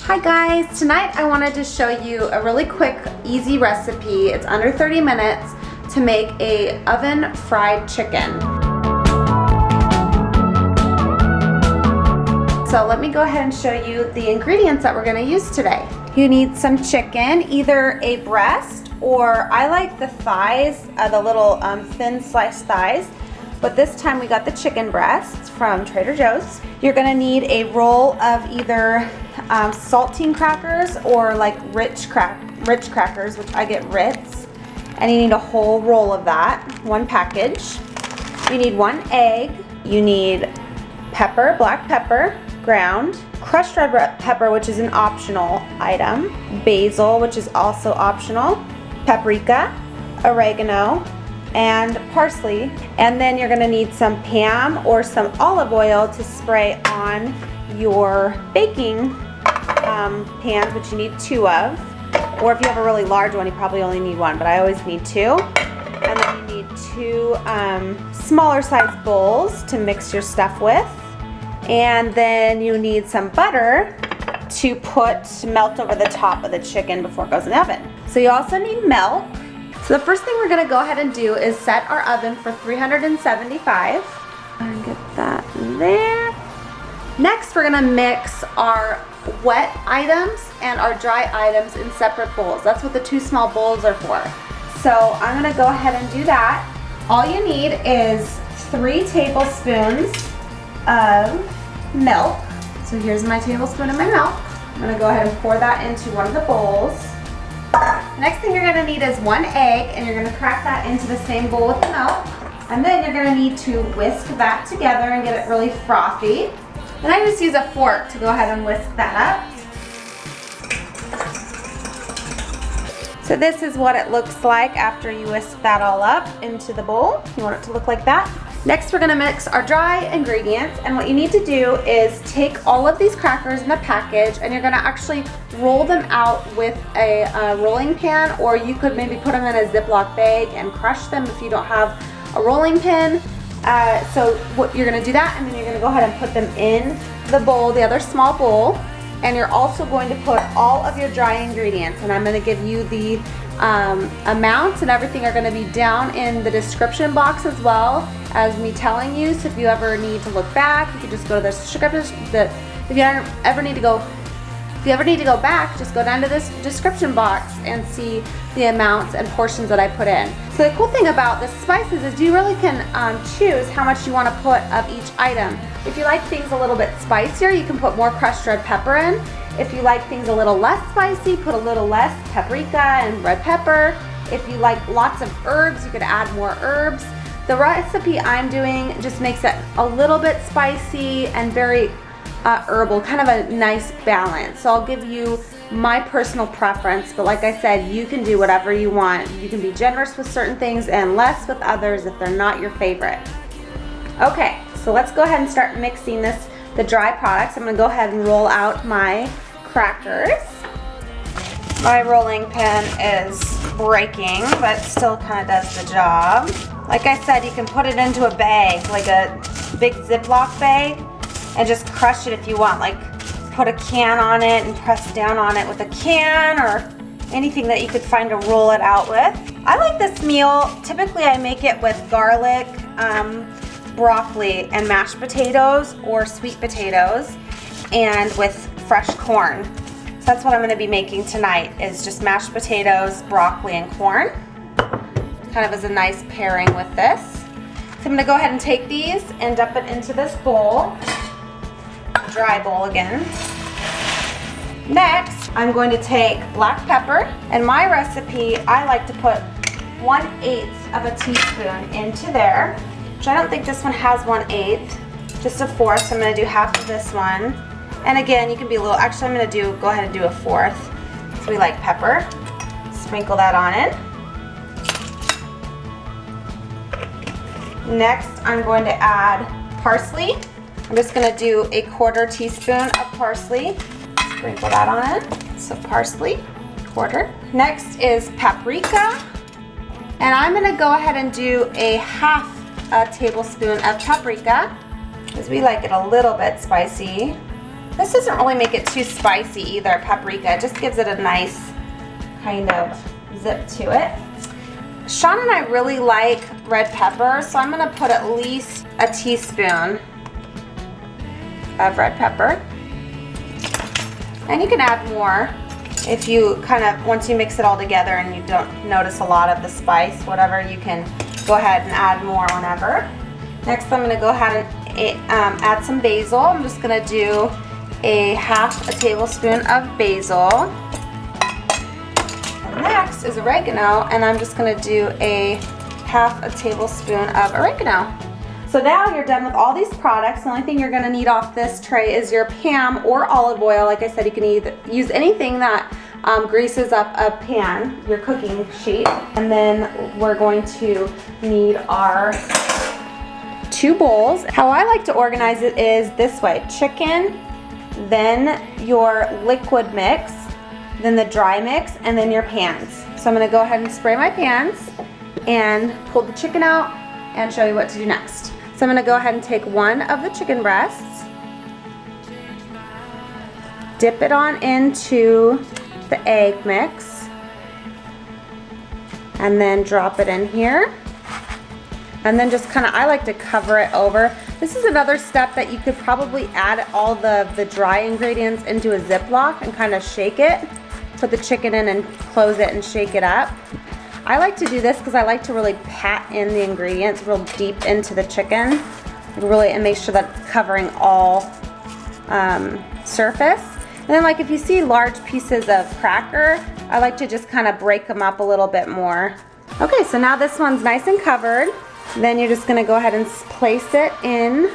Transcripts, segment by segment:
Hi guys, tonight I wanted to show you a really quick, easy recipe. It's under 30 minutes to make a oven fried chicken. So let me go ahead and show you the ingredients that we're going to use today. You need some chicken, either a breast or I like the thighs, the little thin sliced thighs. But this time we got the chicken breasts from Trader Joe's. You're gonna need a roll of either saltine crackers or like Ritz crackers, which I get Ritz. And you need a whole roll of that, one package. You need 1 egg. You need pepper, black pepper, ground, crushed red pepper, which is an optional item, basil, which is also optional, paprika, oregano, and parsley. And then you're gonna need some Pam or some olive oil to spray on your baking pans, which you need 2 of. Or if you have a really large one, you probably only need 1, but I always need 2. And then you need 2 smaller size bowls to mix your stuff with. And then you need some butter to melt over the top of the chicken before it goes in the oven. So you also need milk. So the first thing we're gonna go ahead and do is set our oven for 375. And get that in there. Next, we're gonna mix our wet items and our dry items in separate bowls. That's what the 2 small bowls are for. So I'm gonna go ahead and do that. All you need is 3 tablespoons of milk. So here's my tablespoon of my milk. I'm gonna go ahead and pour that into one of the bowls. Next thing you're gonna need is 1 egg, and you're gonna crack that into the same bowl with the milk. And then you're gonna need to whisk that together and get it really frothy. And I just use a fork to go ahead and whisk that up. So this is what it looks like after you whisk that all up into the bowl. You want it to look like that. Next, we're gonna mix our dry ingredients, and what you need to do is take all of these crackers in a package, and you're gonna actually roll them out with a rolling pin, or you could maybe put them in a Ziploc bag and crush them if you don't have a rolling pin. So what you're gonna do that, and then you're gonna go ahead and put them in the bowl, the other small bowl, and you're also going to put all of your dry ingredients, and I'm gonna give you the amounts and everything are gonna be down in the description box as well as me telling you. So if you ever need to look back, you can just go to the description. If you ever need to go back, just go down to this description box and see the amounts and portions that I put in. So the cool thing about the spices is you really can choose how much you want to put of each item. If you like things a little bit spicier, you can put more crushed red pepper in. If you like things a little less spicy, put a little less paprika and red pepper. If you like lots of herbs, you could add more herbs. The recipe I'm doing just makes it a little bit spicy and very herbal, kind of a nice balance. So I'll give you my personal preference, but like I said, you can do whatever you want. You can be generous with certain things and less with others if they're not your favorite. Okay, so let's go ahead and start mixing the dry products. I'm gonna go ahead and roll out my crackers. My rolling pin is breaking, but still kind of does the job. Like I said, you can put it into a bag, like a big Ziploc bag, and just crush it if you want. Like put a can on it and press down on it with a can or anything that you could find to roll it out with. I like this meal. Typically I make it with garlic, broccoli, and mashed potatoes or sweet potatoes, and with fresh corn. So that's what I'm gonna be making tonight, is just mashed potatoes, broccoli, and corn. Kind of as a nice pairing with this. So I'm gonna go ahead and take these and dump it into this bowl. Dry bowl again. Next, I'm going to take black pepper. And my recipe, I like to put 1/8 of a teaspoon into there, which I don't think this one has 1/8, just a 1/4. So I'm gonna do half of this one. And again, you can be a little, actually I'm gonna go ahead and do a 1/4. So we like pepper. Sprinkle that on in. Next, I'm going to add parsley. I'm just gonna do a 1/4 teaspoon of parsley. Sprinkle that on in. So parsley, 1/4. Next is paprika. And I'm gonna go ahead and do a 1/2 tablespoon of paprika, because we like it a little bit spicy. This doesn't really make it too spicy either, paprika. It just gives it a nice kind of zip to it. Sean and I really like red pepper, so I'm gonna put at least a teaspoon of red pepper. And you can add more if you once you mix it all together and you don't notice a lot of the spice, whatever, you can go ahead and add more whenever. Next, I'm gonna go ahead and add some basil. I'm just gonna do a half a tablespoon of basil. And next is oregano, and I'm just gonna do a half a tablespoon of oregano. So now you're done with all these products. The only thing you're gonna need off this tray is your Pam or olive oil. Like I said, you can use anything that greases up a pan, your cooking sheet. And then we're going to need our 2 bowls. How I like to organize it is this way: chicken, then your liquid mix, then the dry mix, and then your pans. So I'm gonna go ahead and spray my pans and pull the chicken out and show you what to do next. So I'm gonna go ahead and take one of the chicken breasts, dip it on into the egg mix, and then drop it in here. And then just I like to cover it over. This is another step that you could probably add all the dry ingredients into a Ziploc and kind of shake it. Put the chicken in and close it and shake it up. I like to do this because I like to really pat in the ingredients real deep into the chicken, and make sure that it's covering all surface. And then if you see large pieces of cracker, I like to just kind of break them up a little bit more. Okay, so now this one's nice and covered. Then you're just gonna go ahead and place it in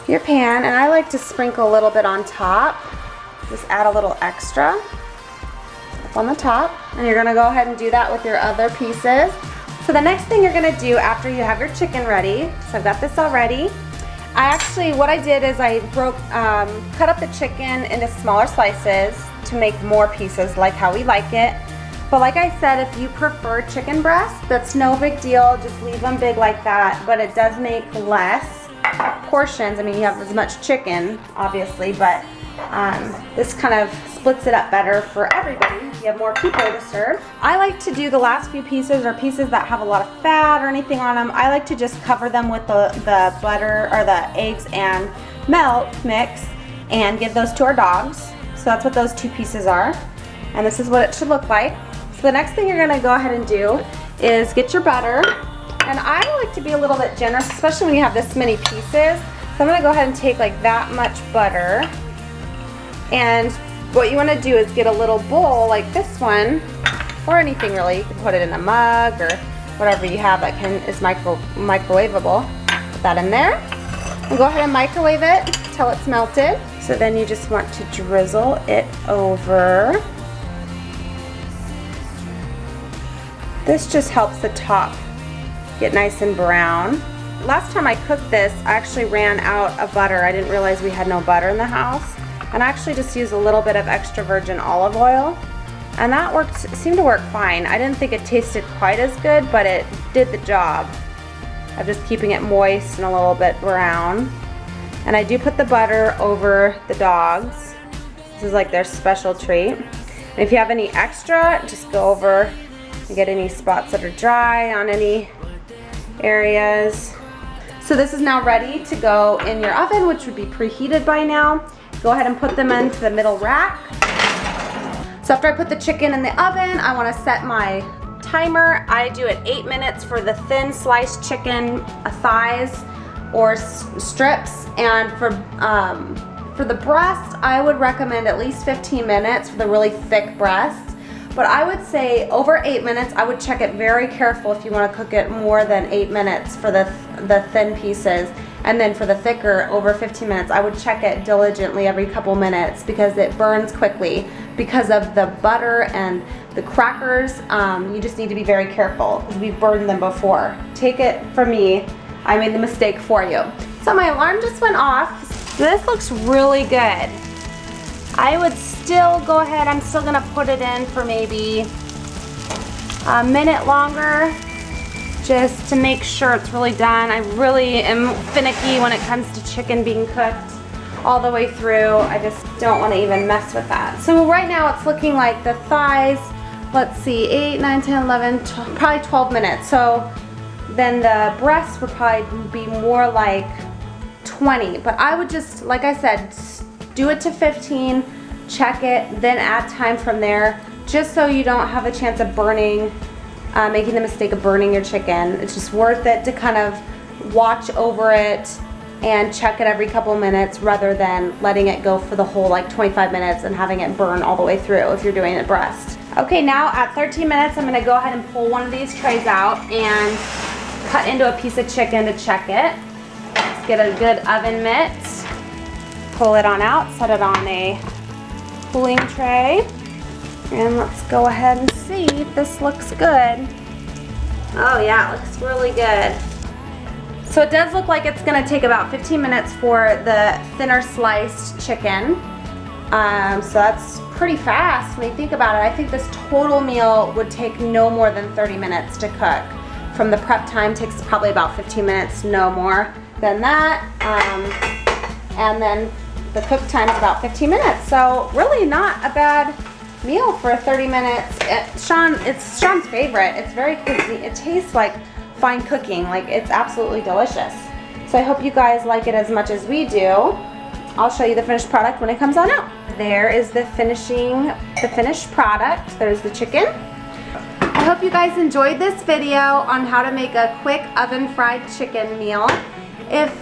your pan, and I like to sprinkle a little bit on top. Just add a little extra up on the top, and you're gonna go ahead and do that with your other pieces. So the next thing you're gonna do after you have your chicken ready, so I've got this all ready. What I did is I cut up the chicken into smaller slices to make more pieces like how we like it. But like I said, if you prefer chicken breast, that's no big deal. Just leave them big like that, but it does make less portions. I mean, you have as much chicken, obviously, but this kind of splits it up better for everybody. You have more people to serve. I like to do the last few pieces, or pieces that have a lot of fat or anything on them, I like to just cover them with the butter or the eggs and milk mix and give those to our dogs. So that's what those 2 pieces are. And this is what it should look like. So the next thing you're gonna go ahead and do is get your butter. And I like to be a little bit generous, especially when you have this many pieces. So I'm gonna go ahead and take that much butter. And what you wanna do is get a little bowl like this one, or anything really. You can put it in a mug or whatever you have that is microwavable. Put that in there. And go ahead and microwave it until it's melted. So then you just want to drizzle it over. This just helps the top get nice and brown. Last time I cooked this, I actually ran out of butter. I didn't realize we had no butter in the house. And I actually just used a little bit of extra virgin olive oil. And that seemed to work fine. I didn't think it tasted quite as good, but it did the job of just keeping it moist and a little bit brown. And I do put the butter over the dogs. This is like their special treat. And if you have any extra, just go over and get any spots that are dry on any areas. So this is now ready to go in your oven, which would be preheated by now. Go ahead and put them into the middle rack. So after I put the chicken in the oven, I want to set my timer. I do it 8 minutes for the thin sliced chicken thighs or strips, and for the breast, I would recommend at least 15 minutes for the really thick breasts. But I would say over 8 minutes. I would check it very careful if you want to cook it more than 8 minutes for the thin pieces. And then for the thicker, over 15 minutes, I would check it diligently every couple minutes because it burns quickly. Because of the butter and the crackers, you just need to be very careful because we've burned them before. Take it from me, I made the mistake for you. So my alarm just went off. This looks really good. I would still go ahead, I'm still gonna put it in for maybe a minute longer, just to make sure it's really done. I really am finicky when it comes to chicken being cooked. all the way through. I just don't want to even mess with that. So right now it's looking like the thighs, let's see, 8, 9, 10, 11, probably 12 minutes. So then the breasts would probably be more like 20. But I would just, like I said, do it to 15, check it, then add time from there, just so you don't have a chance of burning, making the mistake of burning your chicken. It's just worth it to kind of watch over it and check it every couple minutes rather than letting it go for the whole like 25 minutes and having it burn all the way through if you're doing it breast. Okay, now at 13 minutes, I'm gonna go ahead and pull one of these trays out and cut into a piece of chicken to check it. Let's get a good oven mitt, pull it on out, set it on a cooling tray, and let's go ahead and see if this looks good. Oh yeah, it looks really good. So it does look like it's gonna take about 15 minutes for the thinner sliced chicken. So that's pretty fast when you think about it. I think this total meal would take no more than 30 minutes to cook. From the prep time takes probably about 15 minutes, no more than that. And then the cook time is about 15 minutes. So really not a bad meal for 30 minutes. It's Sean's favorite. It's very cuisine. It tastes like fine cooking. Like, it's absolutely delicious. So I hope you guys like it as much as we do. I'll show you the finished product when it comes on out. There is the finished product. There's the chicken. I hope you guys enjoyed this video on how to make a quick oven fried chicken meal. If,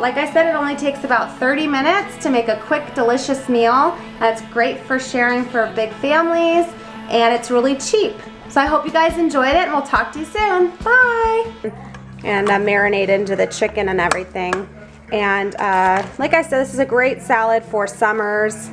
like I said, it only takes about 30 minutes to make a quick, delicious meal. It's great for sharing for big families, and it's really cheap. So I hope you guys enjoyed it, and we'll talk to you soon. Bye! And marinate into the chicken and everything. And like I said, this is a great salad for summers.